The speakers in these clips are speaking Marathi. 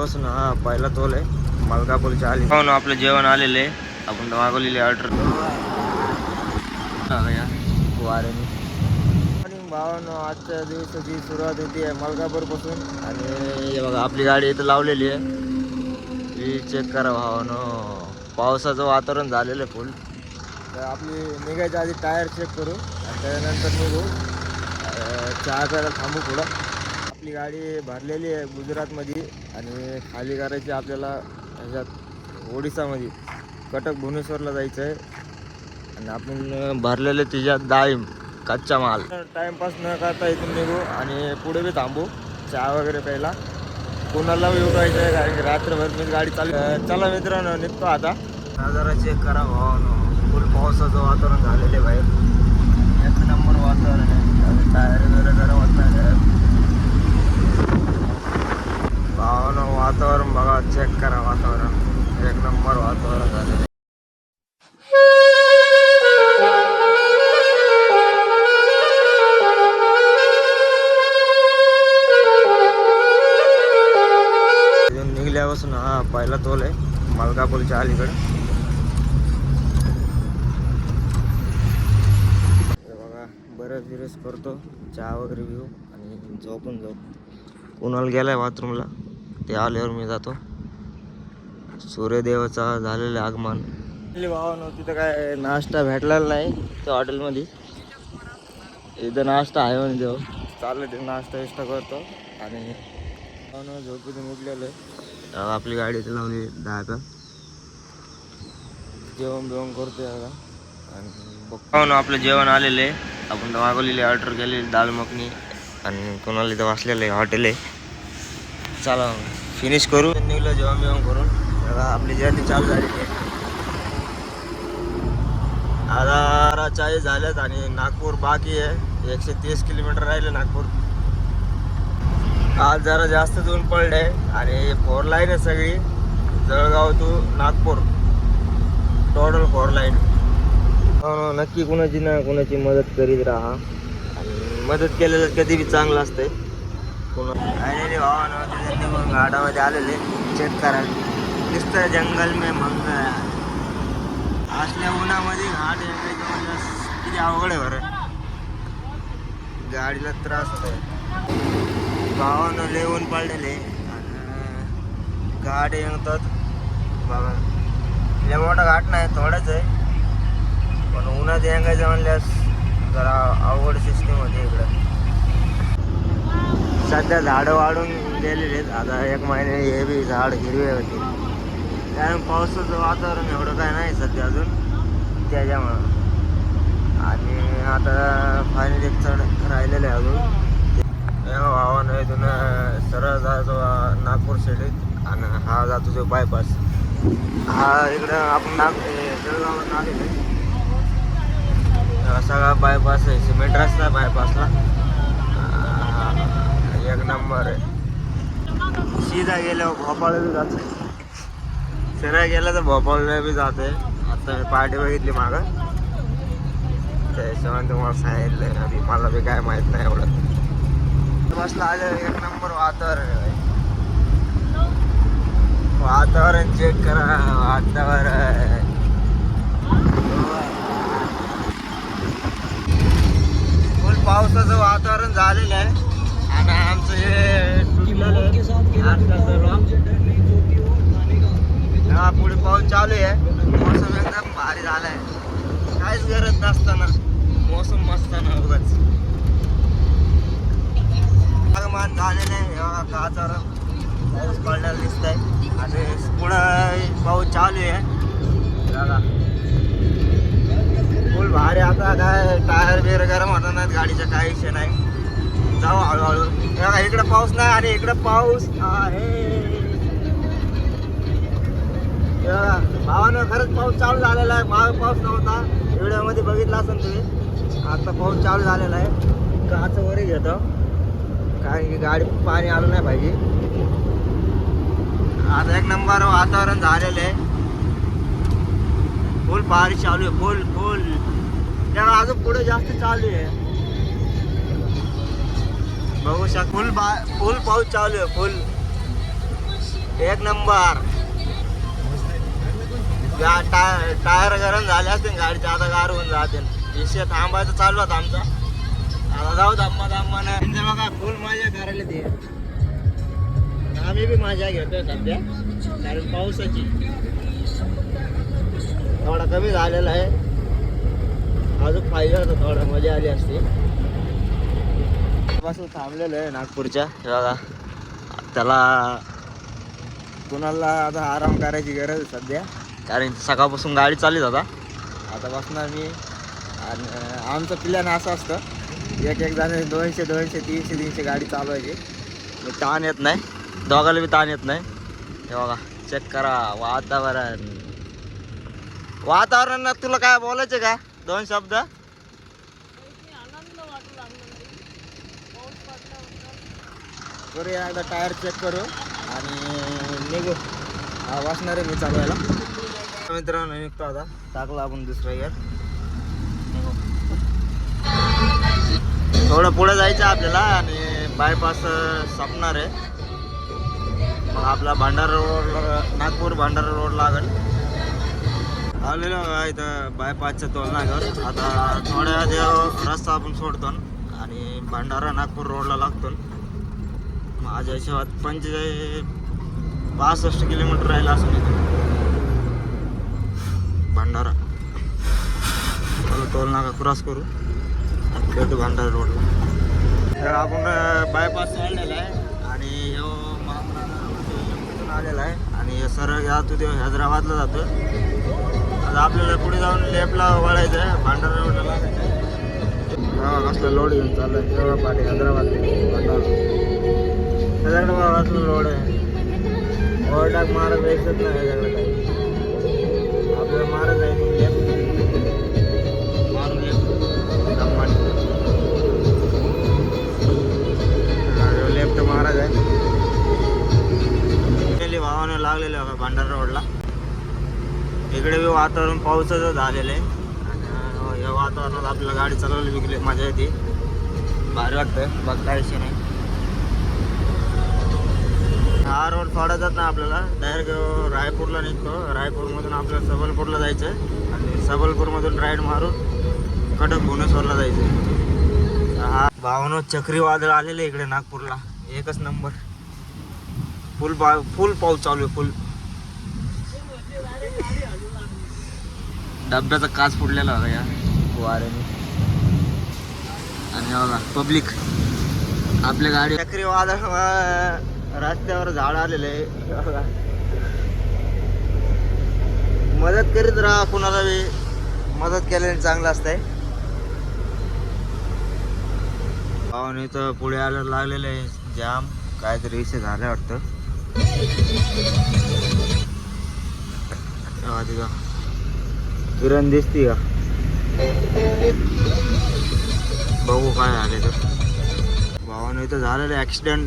निघल्यापासून हा पहिला तोल आहे मलकापूरच्या आली. पाहून आपलं जेवण आलेलं आहे. आपण मागवलेली ऑर्डर वाऱ्याने. भावानं आजच्या दिवसाची सुरुवात होती आहे मलकापूर पासून. आणि हे बघा आपली गाडी इथं लावलेली आहे. ही चेक करा भावानं, पावसाचं वातावरण झालेलं आहे फुल. तर आपली निघायच्या आधी टायर चेक करू आणि त्यानंतर निघू. चहा प्यायला थांबू पुढं. आपली गाडी भरलेली आहे गुजरातमध्ये आणि खाली करायची आपल्याला ह्याच्यात ओडिसामध्ये कटक भुवनेश्वरला जायचं आहे. आणि आपण भरलेले तिच्यात डाळिंब कच्चा माल. टाइमपास न करता इथून निघू आणि पुढे बी थांबू चहा वगैरे प्यायला. कोणाला उठायचं आहे कारण की रात्रभर मी गाडी चालू. चला मित्रांनो निघतो आता. जरा चेक करा भावानं, फुल पावसाचं वातावरण झालेलं आहे बाहेर. एक नंबर वातावरण आहे. टायर वगैरे गरम होत नाही भावानं. वातावरण बघा, चेक करा वातावरण. एक नंबर वातावरण झालेलं आहे. निघल्यापासून हा पहिला तोल आहे मलकापूरच्या अलीकडे. बघा बरंच बिरस करतो, चहा वगैरे घेऊ आणि झोपून जाऊ. कुणाला गेलाय बाथरूमला, ते आल्यावर मी जातो. सूर्यदेवाचा झालेलं आगमन. भावानं तिथं काय नाश्ता भेटलेला नाही त्या हॉटेलमध्ये. इथं नाश्ता आहे म्हणजे देव चाललं ते नाश्ता विष्टा करतो. आणि झोपेतून उठलेलं आहे. आपली गाडी इथे लावली दहा. जेवण बिवण करतोय आता आणि बघतो. आपलं जेवण आलेलं आहे. आपण मागवलेली ऑर्डर केलेली दाल मखनी आणि कोणाला इथं वाचलेलं आहे हॉटेल आहे. चला फिनिश करू. निघलं जेवण बिवण करून. आपली जर्नी चालू झाली आहे. आता 40 झाल्यात आणि नागपूर बाकी आहे. 130 किलोमीटर राहिले नागपूर. आज जरा जास्तच ऊन पडले आणि 4 लाईन आहे सगळी. Jalgaon to Nagpur total 4 line. नक्की कुणाची ना कुणाची मदत करीत राहा आणि मदत केलेलं कधी बी चांगलं असतंय. आलेले भावानं घाटामध्ये आलेले चेक करा. नुसतं जंगल में मंग असल्या उन्हामध्ये घाट किती अवघड आहे बरं. गाडीला त्रास होतोय. भावानं लय ऊन पडलेले आणि घाट येतात बघा. लय मोठा घाट नाही, थोडाच आहे, पण उन्हात येंगायचं म्हणल्यास जरा अवघड सिस्टीम होते इकडं. सध्या झाडं वाढून गेलेले आहेत. आता 1 महिने हे बी झाड हिरवे होते कारण पावसाचं वातावरण एवढं काय नाही सध्या अजून त्याच्यामुळं. आणि आता फायनल एक चढ राहिलेलं आहे अजून. भावानं इथून सरळ जातो नागपूर सिटीत आणि हा जातो जो बायपास. हा इकडं आपण जळगावात आलेलं आहे. सगळा बायपास आहे, सिमेंट रस्ता आहे बायपासला. एक नंबर आहे. सीधा गेल्यावर भोपाळला बी जात, सरळ गेलं तर भोपाळला बी जाते. आता मी पार्टी बघितली मागं, त्या हिशोबाने तुम्हाला सांगितलं. आधी मला बी काय माहीत नाही एवढं. बसला आले. एक नंबर वातावरण आहे. वातावरण चेक करा. वातावरण फुल पावसाचं वातावरण झालेलं आहे. आणि आमचं हे तुटलेलं पुढे पाऊस चालू आहे. मोसम एकदम भारी झालाय. काहीच गरज नसताना मोसम मस्ताना उगाच आगमन झालेलं आहे. काचावर पाऊस पडलेला दिसत आहे आणि पुढं पाऊस चालू आहे बघा. फुल भारी. आता काय टायर बिर गरम होणार नाहीत गाडीच्या, काही विषय नाही. जाऊ हळूहळू. बघा इकडं पाऊस नाही आणि इकडं पाऊस आहे. भावानं खरंच पाऊस चालू झालेला आहे. माग पाऊस नव्हता, व्हिडिओमध्ये बघितला असेल तुम्ही. आता पाऊस चालू झालेला आहे. काच वरही घेतो कारण की गाडी पाणी आलं नाही पाहिजे. आता एक नंबर वातावरण झालेलं आहे. फुल पाणी चालू आहे. फुल फुल त्याला अजून पुढे जास्त चालू आहे. बघू शकता फुल पाऊस चालू आहे. फुल एक नंबर. टायर गरम झाले असते गाडीचे, आता गार होऊन जाते. विषय थांबायचं चालू होता आमचा. आता जाऊ धाम्मा बघा फुल मजा करायला ते. आम्ही बी मजा घेतोय सध्या, कारण पावसाची थोडा कमी झालेला आहे. अजून पाहिजे होतं, थोडा मजा आली असती. पासून थांबलेलं आहे नागपूरच्या. बघा त्याला कुणाला आता आराम करायची गरज आहे सध्या, कारण सकाळपासून गाडी चाललीच आता बसणार मी. आणि आमचं प्लॅन असं असतं, एक जण 200 200 300 300 गाडी चालवायची. मी ताण येत नाही, दोघाला बी ताण येत नाही. हे बघा चेक करा वातावरणात तुला काय बोलायचं का 2 शब्द? करूया एकदा टायर चेक करू आणि निघू. वाचणार आहे मी चालवायला. मित्रांनो निघतो आता, टाकला आपण दुसरा गिअर. थोडं पुढे जायचं आपल्याला आणि बायपास संपणार आहे. मग आपला भंडारा रोड, नागपूर भंडारा रोड लागेल. आलेलो इथं बायपासच्या टोलनाक्यावर. आता थोड्या वेळ रस्ता आपण सोडतो आणि भंडारा नागपूर रोडला लागतो. माझ्या हिशोबात 65 किलोमीटर राहिला असं नाही भंडारा. टोलनाका क्रॉस करू आणि भेटू भंडारा रोडला. तर आपण बायपास सोडलेला आहे आणि आलेला आहे आणि सरळ जातो ते हैदराबादला जातो. आता आपल्याला पुढे जाऊन लेफ्टला वळायचं आहे, भंडारा रोडला लागायचं आहे. कसलं लोड घेऊन चाललं आहे तेव्हा पाठी हैदराबाद हैदराबादला लोड आहे. ओव्हरटाक मारत जायचंच नाही याच्याकडे काही. आपल्याला मारत जायचं लेफ्ट मारून लेफ्ट मारत आहे. भावाने लागलेलं आहे भंडारा रोडला. इकडे बी वातावरण पावसाचं झालेलं आहे आणि या वातावरणात आपल्याला गाडी चालवली विकली मजा येते, भारी वाटतं. बघता विषय नाही. हा रोड सोडायचाच ना आपल्याला, डायरेक्ट रायपूरला निघतो. रायपूरमधून आपल्याला सबलपूरला जायचं आहे आणि सबलपूरमधून राईड मारून कडक भुवनेश्वरला जायचं आहे. हा भावनो चक्रीवादळ आलेलं इकडे नागपूरला, एकच नंबर. फुल पाऊस चालू आहे, फुल. डब्याचा काच फुटलेला होता या वाऱ्याने. आणि बघा पब्लिक आपल्या गाडी चक्रीवादळ रस्त्यावर झाड आलेले आहे. मदत करीत राहा, कुणाला बी मदत केल्याने चांगलं असतंय. भावाने तर पुढे आलं लागलेलं आहे जाम, काहीतरी विषय झाला वाटतं. तिथं किरण दिसती का, बघू काय झाले तर. भावाने इथं झालेलं ॲक्सिडेंट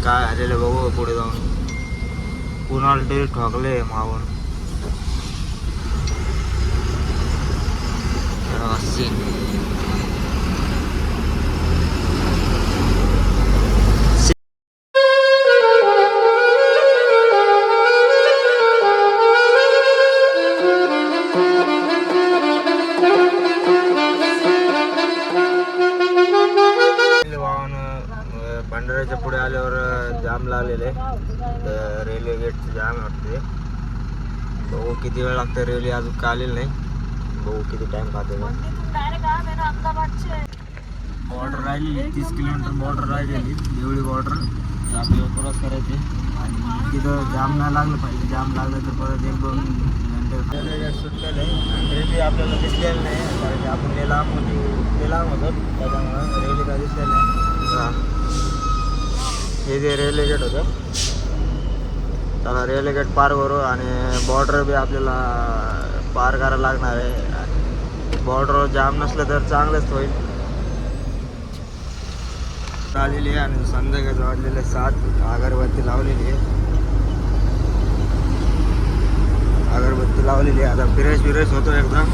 काय झालेलं बघू पुढे जाऊन. कुणाला तरी ठोकले मावून. भंडाऱ्याच्या पुढे आल्यावर जाम लागलेले, रेल्वे गेटचं जाम वाटते. बघू किती वेळ लागतं, रेल्वे अजून का आलेली नाही. बघू किती टाइम खाते. बॉर्डर राहिली 30 किलोमीटर बॉर्डर राहिलेली, एवढी बॉर्डर आपल्याला क्रॉस करायची. आणि तिथं जाम नाही लागलं पाहिजे, जाम लागलं तर परत 1-2 घंटे रेल्वे गेट सुटलेलं आहे. आणि रेल्वे आपल्याला दिसलेलं नाही, कारण की आपण ते लांब होतो त्याच्यामुळं रेल्वे काय दिसलेलं नाही. हे जे रेल्वे गेट होतं, त्याला रेल्वे गेट पार करू आणि बॉर्डर बी आपल्याला पार करायला लागणार आहे. बॉर्डर जाम नसलं तर चांगलंच होईल. आलेली आहे आणि संध्याकाळी वाजलेले 7. अगरबत्ती लावलेली आहे, अगरबत्ती लावलेली आहे. आता फिरेश होतो एकदम.